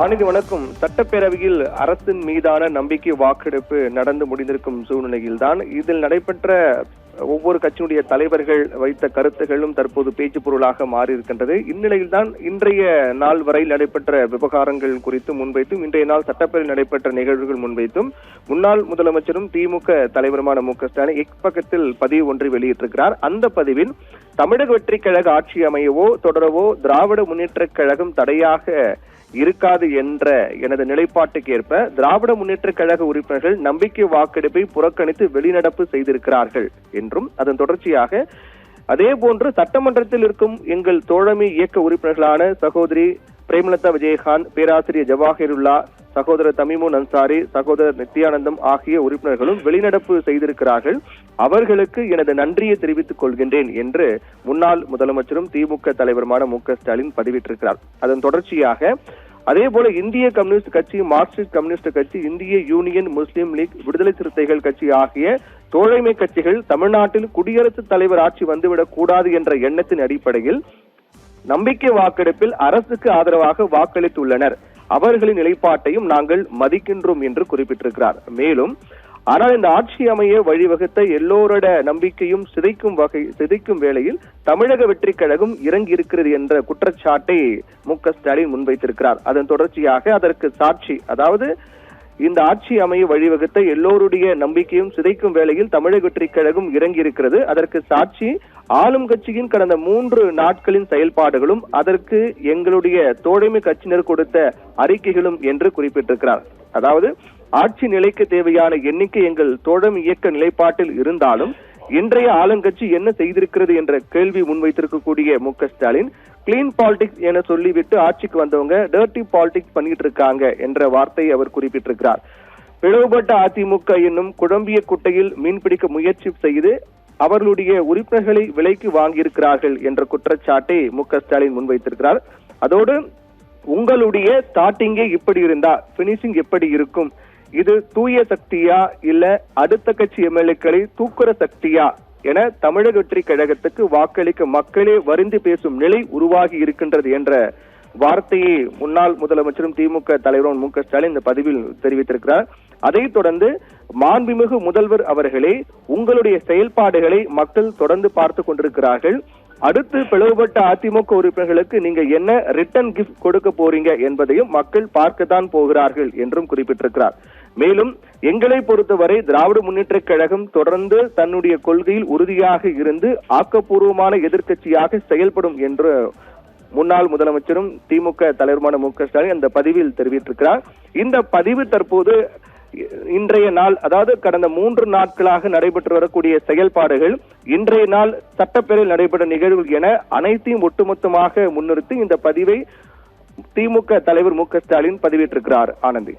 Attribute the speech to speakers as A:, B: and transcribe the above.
A: ஆனந்தி வணக்கம். சட்டப்பேரவையில் அரசின் மீதான நம்பிக்கை வாக்கெடுப்பு நடந்து முடிந்திருக்கும் சூழ்நிலையில்தான் இதில் நடைபெற்ற ஒவ்வொரு கட்சியினுடைய தலைவர்கள் வைத்த கருத்துகளும் தற்போது பேச்சு பொருளாக மாறியிருக்கின்றது. இந்நிலையில்தான் இன்றைய நாள் வரை நடைபெற்ற விவகாரங்கள் குறித்து முன்வைத்தும் இன்றைய நாள் சட்டப்பேரவையில் நடைபெற்ற நிகழ்வுகள் முன்வைத்தும் முன்னாள் முதலமைச்சரும் திமுக தலைவருமான மு.க. ஸ்டாலின் எக்ஸ் பக்கத்தில் பதிவு ஒன்றை வெளியிட்டிருக்கிறார். அந்த பதிவில் தமிழக வெற்றிக் கழக ஆட்சி அமையவோ தொடரவோ திராவிட முன்னேற்றக் கழகம் தடையாக இருக்காது என்ற எனது நிலைப்பாட்டுக்கு ஏற்ப திராவிட முன்னேற்ற கழக உறுப்பினர்கள் நம்பிக்கை வாக்கெடுப்பை புறக்கணித்து வெளிநடப்பு செய்திருக்கிறார்கள் என்றும் அதன் தொடர்ச்சியாக அதேபோன்று சட்டமன்றத்தில் இருக்கும் எங்கள் தோழமை இயக்க உறுப்பினர்களான சகோதரி பிரேமலதா விஜயகாந்த், பேராசிரியர் ஜவாஹிருல்லா, சகோதரர் தமிமுன் அன்சாரி, சகோதரர் நித்யானந்தம் ஆகிய உறுப்பினர்களும் வெளிநடப்பு செய்திருக்கிறார்கள். அவர்களுக்கு எனது நன்றியை தெரிவித்துக் கொள்கின்றேன் என்று முன்னாள் முதலமைச்சரும் திமுக தலைவருமான மு.க. ஸ்டாலின் பதிவிட்டிருக்கிறார். அதன் தொடர்ச்சியாக அதேபோல இந்திய கம்யூனிஸ்ட் கட்சி, மார்க்சிஸ்ட் கம்யூனிஸ்ட் கட்சி, இந்திய யூனியன் முஸ்லீம் லீக், விடுதலை சிறுத்தைகள் கட்சி ஆகிய தோழமை கட்சிகள் தமிழ்நாட்டில் குடியரசுத் தலைவர் ஆட்சி வந்துவிடக் கூடாது என்ற எண்ணத்தின் அடிப்படையில் நம்பிக்கை வாக்கெடுப்பில் அரசுக்கு ஆதரவாக வாக்களித்துள்ளனர். அவர்களின் நிலைப்பாட்டையும் நாங்கள் மதிக்கின்றோம் என்று குறிப்பிட்டிருக்கிறார். மேலும் ஆனால் இந்த ஆட்சி அமைய வழிவகுத்த எல்லோரோட நம்பிக்கையும் சிதைக்கும் வேளையில் தமிழக வெற்றிக் கழகம் இறங்கி இருக்கிறது என்ற குற்றச்சாட்டை மு.க. ஸ்டாலின் முன்வைத்திருக்கிறார். அதன் தொடர்ச்சியாக அதற்கு சாட்சி, அதாவது இந்த ஆட்சி அமைய வழிவகுத்த எல்லோருடைய நம்பிக்கையும் சிதைக்கும் வேளையில் தமிழக வெற்றிக் கழகம் இறங்கி இருக்கிறது. அதற்கு சாட்சி ஆளும் கட்சியின் கடந்த 3 நாட்களின் செயல்பாடுகளும் அதற்கு எங்களுடைய தோழமை கட்சியினர் கொடுத்த அறிக்கைகளும் என்று குறிப்பிட்டிருக்கிறார். அதாவது ஆட்சி நிலைக்கு தேவையான எண்ணிக்கை எங்கள் தோழமை இயக்க நிலைப்பாட்டில் இருந்தாலும் இன்றைய ஆளுங்கட்சி என்ன செய்திருக்கிறது என்ற கேள்வி முன்வைத்திருக்கக்கூடிய மு.க. ஸ்டாலின் கிளீன் பாலிடிக்ஸ் என சொல்லிவிட்டு ஆட்சிக்கு வந்தவங்க டர்ட்டி பாலிடிக்ஸ் பண்ணிட்டு இருக்காங்க என்ற வார்த்தையை அவர் குறிப்பிட்டிருக்கிறார். பிளவுபட்ட அதிமுக என்னும் குழம்பிய குட்டையில் மீன்பிடிக்க முயற்சி செய்து அவர்களுடைய உறுப்பினர்களை விலைக்கு வாங்கியிருக்கிறார்கள் என்ற குற்றச்சாட்டை மு.க. ஸ்டாலின் முன்வைத்திருக்கிறார். அதோடு உங்களுடைய ஸ்டார்டிங்கே இப்படி இருந்தா பினிஷிங் எப்படி இருக்கும்? இது தூய சக்தியா இல்ல அடுத்த கட்சி எம்எல்ஏக்களை தூக்குற சக்தியா என தமிழக வெற்றி கழகத்துக்கு வாக்களிக்க மக்களே வருந்தி பேசும் நிலை உருவாகி இருக்கின்றது என்ற வார்த்தையை முன்னாள் முதலமைச்சரும் திமுக தலைவரும் மு.க. ஸ்டாலின் இந்த பதிவில் தெரிவித்திருக்கிறார். அதைத் தொடர்ந்து மாண்புமிகு முதல்வர் அவர்களே, உங்களுடைய செயல்பாடுகளை மக்கள் தொடர்ந்து பார்த்து கொண்டிருக்கிறார்கள். அடுத்து பிளவுபட்ட அதிமுக உறுப்பினர்களுக்கு நீங்க என்ன ரிட்டர்ன் கிஃப்ட் கொடுக்க போறீங்க என்பதையும் மக்கள் பார்க்கத்தான் போகிறார்கள் என்றும் குறிப்பிட்டிருக்கிறார். மேலும் எங்களை பொறுத்தவரை திராவிட முன்னேற்ற கழகம் தொடர்ந்து தன்னுடைய கொள்கையில் உறுதியாக இருந்து ஆக்கப்பூர்வமான எதிர்க்கட்சியாக செயல்படும் என்று முன்னாள் முதலமைச்சரும் திமுக தலைவருமான மு.க. ஸ்டாலின் அந்த பதிவில் தெரிவித்திருக்கிறார். இந்த பதிவு தற்போது இன்றைய நாள், அதாவது கடந்த 3 நாட்களாக நடைபெற்று வரக்கூடிய செயல்பாடுகள், இன்றைய நாள் சட்டப்பேரவையில் நடைபெற்ற நிகழ்வுகள் என அனைத்தையும் ஒட்டுமொத்தமாக முன்னிறுத்தி இந்த பதிவை திமுக தலைவர் மு.க. ஸ்டாலின் பதிவிட்டிருக்கிறார். ஆனந்தி.